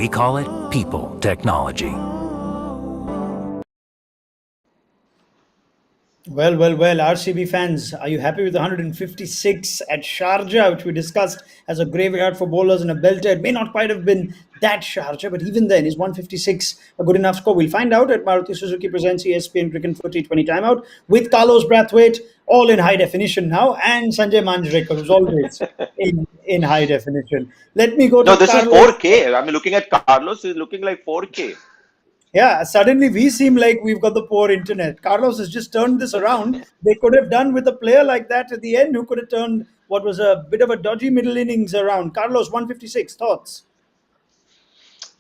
We call it people technology. Well, RCB fans, are you happy with the 156 at Sharjah, which we discussed as a graveyard for bowlers and a belter? It may not quite have been that Sharjah, but even then, is 156 a good enough score? We'll find out at Maruti Suzuki presents ESPN Cricket for T20 timeout with Carlos Brathwaite, all in high definition now, and Sanjay Manjrekar, who's always in high definition. Let me go No, to this is Carlos. 4K. I mean, looking at Carlos, he's looking like 4K. Yeah, suddenly we seem like we've got the poor internet. Carlos has just turned this around. They could have done with a player like that at the end who could have turned what was a bit of a dodgy middle innings around. Carlos, 156, thoughts?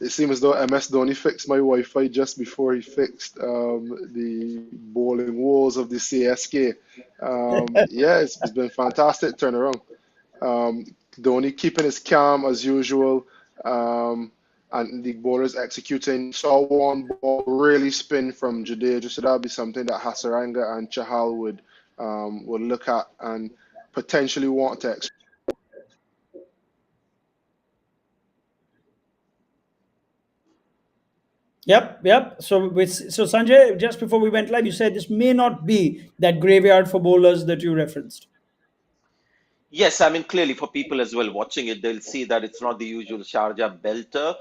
It seems as though MS Dhoni fixed my Wi-Fi just before he fixed the bowling walls of the CSK. Yeah, it's been fantastic turnaround. Dhoni keeping his calm as usual, and the bowlers executing. Saw one ball really spin from Jadeja, so that'll be something that Hasaranga and Chahal would look at and potentially want to. Yep. So Sanjay, just before we went live, you said this may not be that graveyard for bowlers that you referenced. Yes, I mean, clearly for people as well watching it, they'll see that it's not the usual Sharjah belter.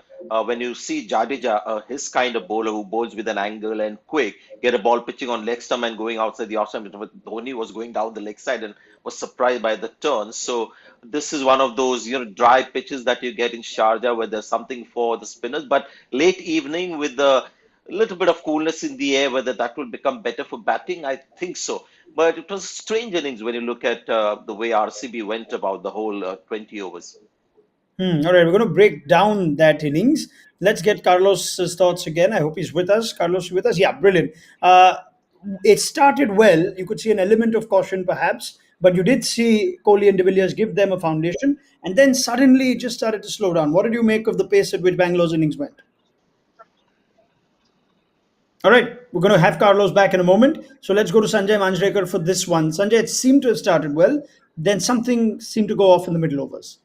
When you see Jadeja, his kind of bowler who bowls with an angle and quick, get a ball pitching on leg stump and going outside the off stump. But Dhoni was going down the leg side and was surprised by the turn. So this is one of those, dry pitches that you get in Sharjah where there's something for the spinners. But late evening with the little bit of coolness in the air, whether that will become better for batting, I think so. But it was strange innings when you look at the way RCB went about the whole 20 overs. All right, we're going to break down that innings. Let's get Carlos's thoughts again. I hope he's with us. Carlos, you with us? Yeah, brilliant. It started well. You could see an element of caution, perhaps, but you did see Kohli and De Villiers give them a foundation, and then suddenly it just started to slow down. What did you make of the pace at which Bangalore's innings went? All right, we're going to have Carlos back in a moment. So let's go to Sanjay Manjrekar for this one. Sanjay, it seemed to have started well, then something seemed to go off in the middle overs.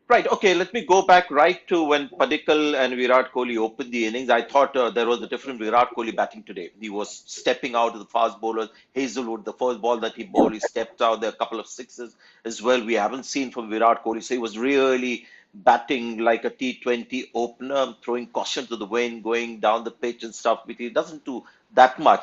Right. Okay. Let me go back right to when Padikkal and Virat Kohli opened the innings. I thought there was a different Virat Kohli batting today. He was stepping out of the fast bowlers. Hazelwood, the first ball that he bowled, he stepped out. There are a couple of sixes as well. We haven't seen from Virat Kohli. So he was really batting like a T20 opener, throwing caution to the wind, going down the pitch and stuff. But he doesn't do that much.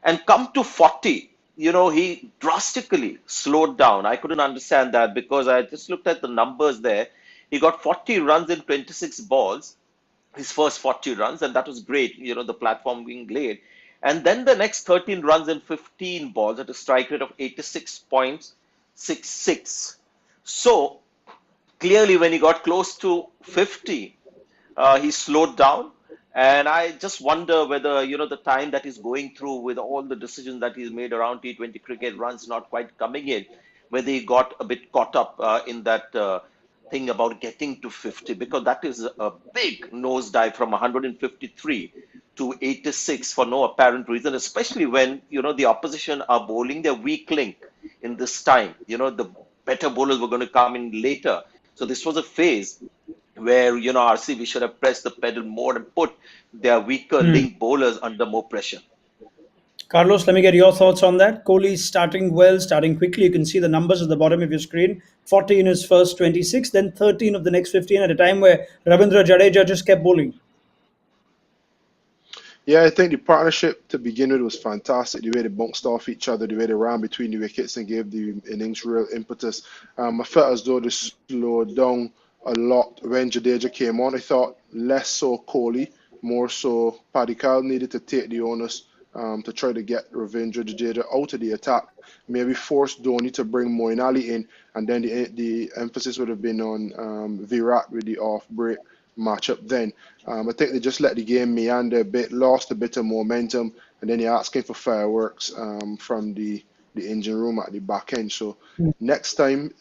And come to 40, he drastically slowed down. I couldn't understand that because I just looked at the numbers there. He got 40 runs in 26 balls, his first 40 runs, and that was great, the platform being laid. And then the next 13 runs in 15 balls at a strike rate of 86.66. So clearly, when he got close to 50, he slowed down. And I just wonder whether, the time that he's going through with all the decisions that he's made around T20 cricket, runs not quite coming in, whether he got a bit caught up in that thing about getting to 50, because that is a big nosedive from 153 to 86 for no apparent reason, especially when, the opposition are bowling their weak link in this time. The better bowlers were going to come in later. So this was a phase where, RCB should have pressed the pedal more and put their weaker link bowlers under more pressure. Carlos, let me get your thoughts on that. Kohli starting well, starting quickly. You can see the numbers at the bottom of your screen. 40 in his first 26, then 13 of the next 15 at a time where Ravindra Jadeja just kept bowling. Yeah, I think the partnership to begin with was fantastic. The way they bounced off each other, the way they ran between the wickets and gave the innings real impetus. I felt as though they slowed down a lot when Jadeja came on. I thought less so Kohli, more so Padikkal needed to take the onus to try to get Ravindra Jadeja out of the attack. Maybe force Dhoni to bring Moeen Ali in, and then the emphasis would have been on Virat with the off-break matchup then. I think they just let the game meander a bit, lost a bit of momentum, and then you're asking for fireworks from the engine room at the back end. So next time,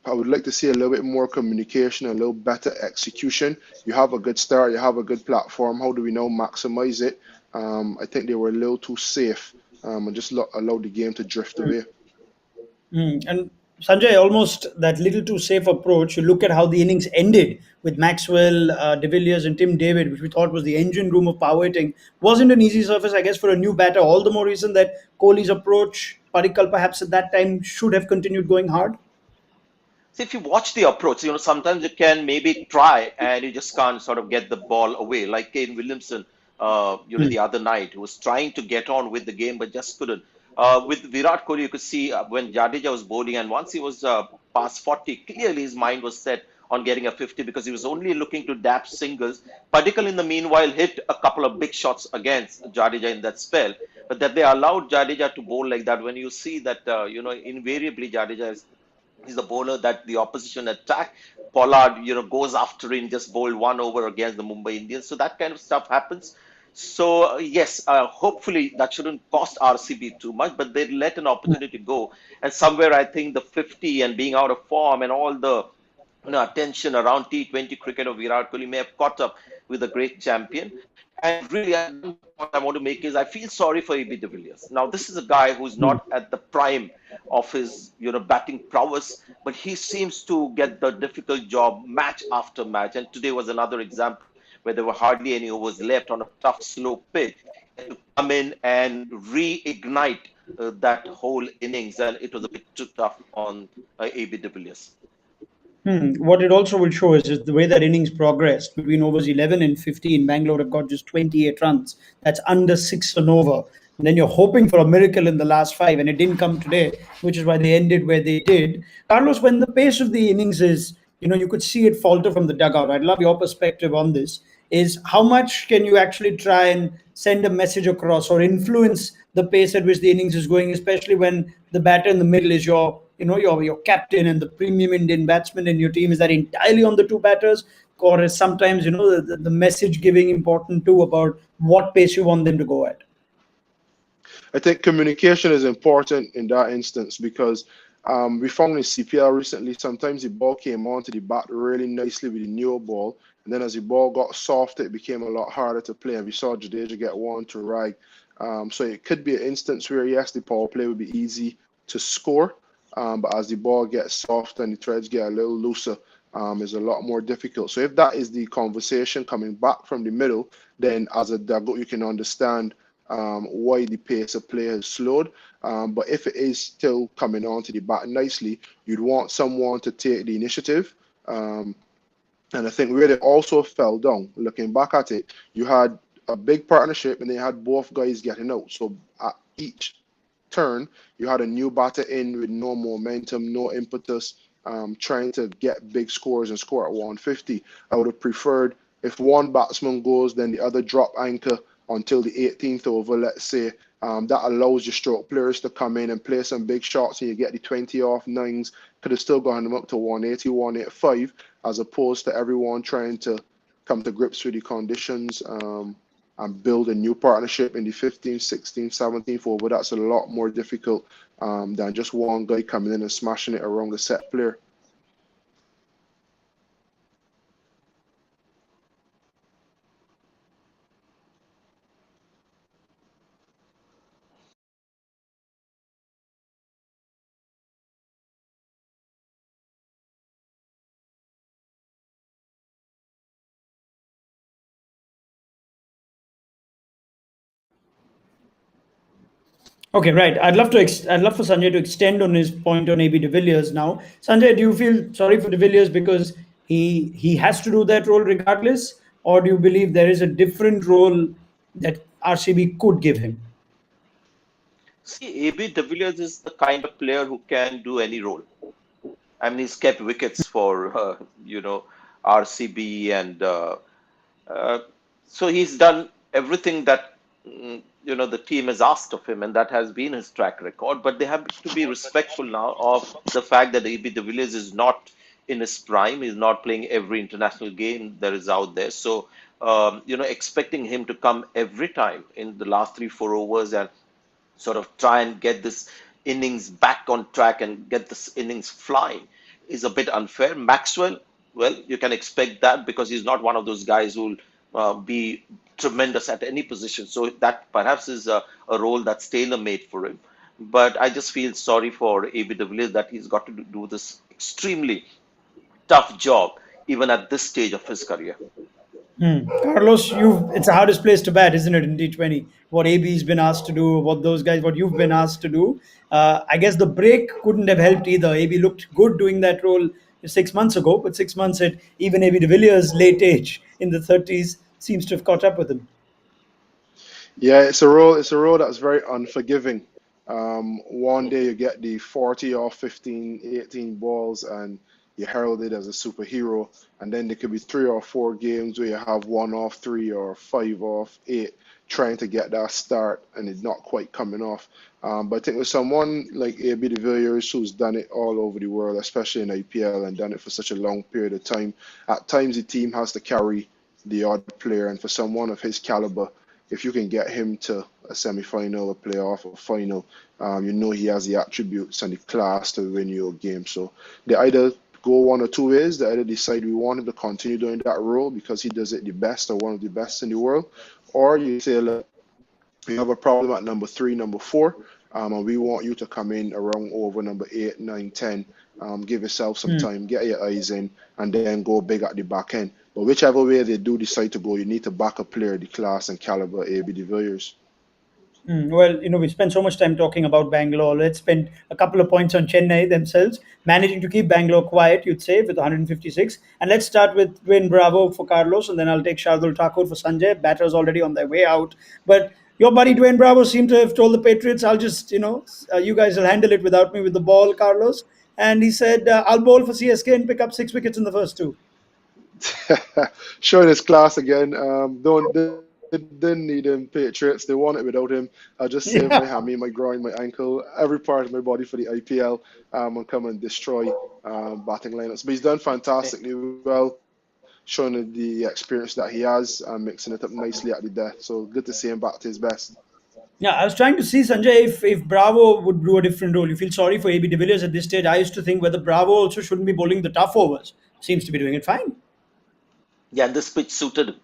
I would like to see a little bit more communication, a little better execution. You have a good start, you have a good platform. How do we now maximize it? I think they were a little too safe and just allowed the game to drift away. And Sanjay, almost that little too safe approach. You look at how the innings ended with Maxwell, De Villiers, and Tim David, which we thought was the engine room of power hitting. Wasn't an easy surface, I guess, for a new batter. All the more reason that Kohli's approach, Padikkal perhaps at that time, should have continued going hard. So if you watch the approach, sometimes you can maybe try and you just can't sort of get the ball away. Like Kane Williamson, the other night, who was trying to get on with the game but just couldn't. With Virat Kohli, you could see when Jadeja was bowling, and once he was past 40, clearly his mind was set on getting a 50 because he was only looking to dap singles. Padikkal, in the meanwhile, hit a couple of big shots against Jadeja in that spell. But that they allowed Jadeja to bowl like that, when you see that, invariably Jadeja is the bowler that the opposition attack. Pollard, goes after him, just bowled one over against the Mumbai Indians. So that kind of stuff happens. So yes, hopefully that shouldn't cost RCB too much, but they let an opportunity go. And somewhere I think the 50 and being out of form and all the attention around T20 cricket of Virat Kohli may have caught up with a great champion. And really, what I want to make is I feel sorry for AB de Villiers. Now, this is a guy who's not at the prime of his, batting prowess, but he seems to get the difficult job match after match. And today was another example where there were hardly any overs left on a tough, slow pitch. To come in and reignite that whole innings, and it was a bit too tough on AB de Villiers. What it also will show is the way that innings progressed between overs 11 and 15. Bangalore have got just 28 runs. That's under six an over. And then you're hoping for a miracle in the last five, and it didn't come today, which is why they ended where they did. Carlos, when the pace of the innings is, you could see it falter from the dugout. I'd love your perspective on this. Is how much can you actually try and send a message across or influence the pace at which the innings is going, especially when the batter in the middle is your captain and the premium Indian batsman in your team? Is that entirely on the two batters, or is sometimes the message giving important too about what pace you want them to go at? I think communication is important in that instance because we found in CPL recently, sometimes the ball came onto the bat really nicely with the newer ball. And then as the ball got softer, it became a lot harder to play. And we saw Jadeja get one to Rag. So it could be an instance where, yes, the power play would be easy to score. But as the ball gets soft and the threads get a little looser, is a lot more difficult. So if that is the conversation coming back from the middle, then as a Dago, you can understand why the pace of play has slowed. But if it is still coming onto the bat nicely, you'd want someone to take the initiative. And I think where they also fell down, looking back at it, you had a big partnership and they had both guys getting out. So at each turn, you had a new batter in with no momentum, no impetus, trying to get big scores and score at 150. I would have preferred if one batsman goes, then the other drop anchor until the 18th over, let's say. That allows your stroke players to come in and play some big shots and you get the 20 off nines. Could have still gotten them up to 180, 185, as opposed to everyone trying to come to grips with the conditions and build a new partnership in the 15th, 16th, 17th over. That's a lot more difficult than just one guy coming in and smashing it around the set player. Okay, right. I'd love for Sanjay to extend on his point on AB de Villiers now. Sanjay, do you feel sorry for de Villiers because he has to do that role regardless, or do you believe there is a different role that RCB could give him? See, AB de Villiers is the kind of player who can do any role. I mean, he's kept wickets for, RCB, and uh, so he's done everything that, the team has asked of him, and that has been his track record. But they have to be respectful now of the fact that AB de Villiers is not in his prime. He's not playing every international game that is out there. So, expecting him to come every time in the last 3, 4 overs and sort of try and get this innings back on track and get this innings flying is a bit unfair. Maxwell, well, you can expect that because he's not one of those guys who will be tremendous at any position. So that perhaps is a role that's tailor made for him. But I just feel sorry for AB de Villiers that he's got to do this extremely tough job even at this stage of his career. Carlos, it's the hardest place to bat, isn't it, in T20? What AB's been asked to do, what those guys, what you've been asked to do. I guess the break couldn't have helped either. AB looked good doing that role 6 months ago, but 6 months at even AB de Villiers' late age in the 30s seems to have caught up with him. Yeah, it's a role that's very unforgiving. One day you get the 40 or 15, 18 balls and you're heralded as a superhero, and then there could be 3 or 4 games where you have 1 off 3 or 5 off 8 trying to get that start and it's not quite coming off. But I think with someone like AB de Villiers who's done it all over the world, especially in IPL, and done it for such a long period of time, at times the team has to carry the odd player, and for someone of his caliber, if you can get him to a semi-final, a playoff, or final, you know he has the attributes and the class to win your game. So they either go one or two ways. They either decide we want him to continue doing that role because he does it the best or one of the best in the world, or you say, look, we have a problem at number 3, number 4, and we want you to come in around over number 8, 9, 10. Give yourself some time, get your eyes in, and then go big at the back end. But whichever way they do decide to go, you need to back a player the class and caliber AB de Villiers. Well, we spent so much time talking about Bangalore. Let's spend a couple of points on Chennai themselves, managing to keep Bangalore quiet, you'd say, with 156. And let's start with Dwayne Bravo for Carlos, and then I'll take Shardul Thakur for Sanjay. Batters already on their way out. But your buddy Dwayne Bravo seemed to have told the Patriots, I'll just, you guys will handle it without me with the ball, Carlos. And he said, I'll bowl for CSK and pick up 6 wickets in the first two. Showing his class again. Don't didn't need him, Patriots. They want it without him. I just saved Yeah. my hammy, my groin, my ankle, every part of my body for the IPL, and come and destroy batting lineups. But he's done fantastically well, showing the experience that he has and mixing it up nicely at the death. So good to see him back to his best. Yeah, I was trying to see Sanjay if Bravo would do a different role. You feel sorry for AB de Villiers at this stage. I used to think whether Bravo also shouldn't be bowling the tough overs. Seems to be doing it fine. Yeah, and this pitch suited him.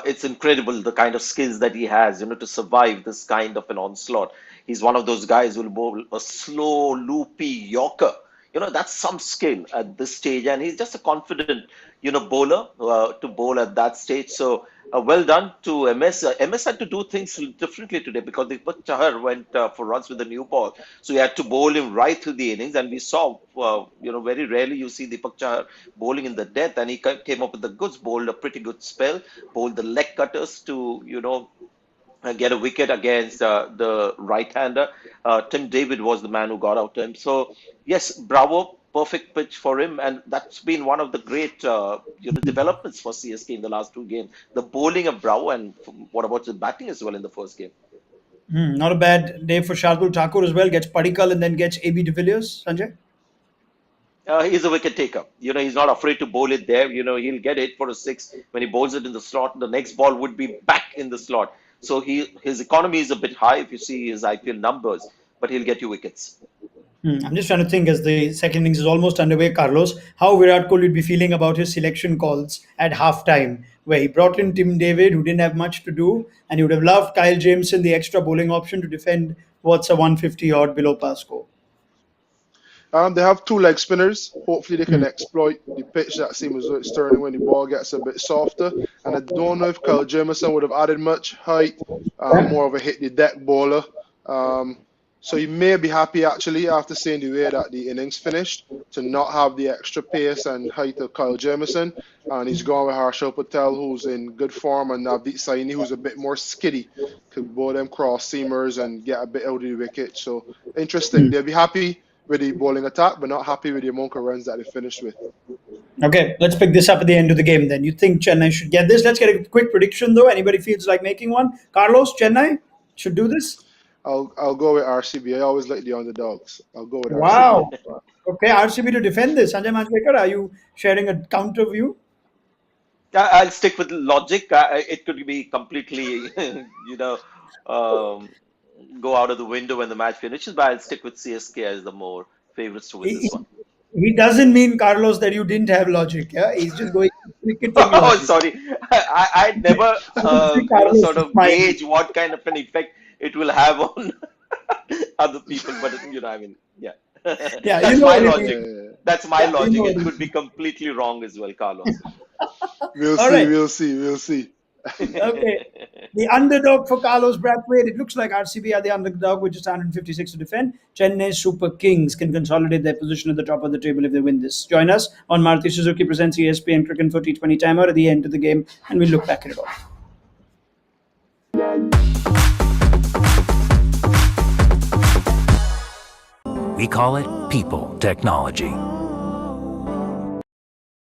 It's incredible the kind of skills that he has, to survive this kind of an onslaught. He's one of those guys who will bowl a slow, loopy Yorker. That's some skill at this stage, and he's just a confident, bowler to bowl at that stage. So well done to MS. MS had to do things differently today because Deepak Chahar went for runs with the new ball, so he had to bowl him right through the innings. And we saw, very rarely you see Deepak Chahar bowling in the death, and he came up with the goods, bowled a pretty good spell, bowled the leg cutters to, get a wicket against the right-hander. Tim David was the man who got out to him. So yes, bravo, perfect pitch for him, and that's been one of the great developments for CSK in the last 2 games. The bowling of Bravo, and what about the batting as well in the first game? Not a bad day for Shardul Thakur as well. Gets Padikkal and then gets AB de Villiers. Sanjay? He's a wicket taker. He's not afraid to bowl it there. He'll get it for a 6. When he bowls it in the slot, the next ball would be back in the slot. So his economy is a bit high if you see his IPL numbers, but he'll get you wickets. I'm just trying to think as the second innings is almost underway, Carlos, how Virat Kohli would be feeling about his selection calls at halftime, where he brought in Tim David, who didn't have much to do, and he would have loved Kyle Jameson, the extra bowling option, to defend what's a 150 odd below par score. They have 2 leg spinners. Hopefully, they can exploit the pitch that seems as though it's turning when the ball gets a bit softer. And I don't know if Kyle Jameson would have added much height, more of a hit the deck bowler. So you may be happy actually after seeing the way that the innings finished to not have the extra pace and height of Kyle Jameson. And he's gone with Harshal Patel, who's in good form, and Navdeep Saini, who's a bit more skiddy. Could bowl them cross seamers and get a bit out of the wicket. So interesting. They'll be happy with the bowling attack, but not happy with the amount of runs that they finished with. Okay, let's pick this up at the end of the game then. You think Chennai should get this? Let's get a quick prediction though. Anybody feels like making one? Carlos, Chennai should do this? I'll go with RCB. I always like the underdogs. I'll go with RCB. Wow. Okay, RCB to defend this. Sanjay Manjrekar, are you sharing a counter view? I'll stick with logic. It could be completely, go out of the window when the match finishes, but I'll stick with CSK as the more favorites to win this one. He doesn't mean, Carlos, that you didn't have logic. Yeah, he's just going cricketing Oh, logic. sorry. I never, Carlos sort of is fine. gauge what kind of an effect it will have on other people, but I mean, yeah. Yeah, That's you know my what it logic. is. That's my Yeah, you logic. know It what it could is. be completely wrong as well, Carlos. We'll All see, right. we'll see, we'll see. Okay. The underdog for Carlos Brathwaite. It looks like RCB are the underdog with just 156 to defend. Chennai Super Kings can consolidate their position at the top of the table if they win this. Join us on Maruti Suzuki presents ESPN Cricket for T20 timer at the end of the game, and we'll look back at it all. We call it people technology.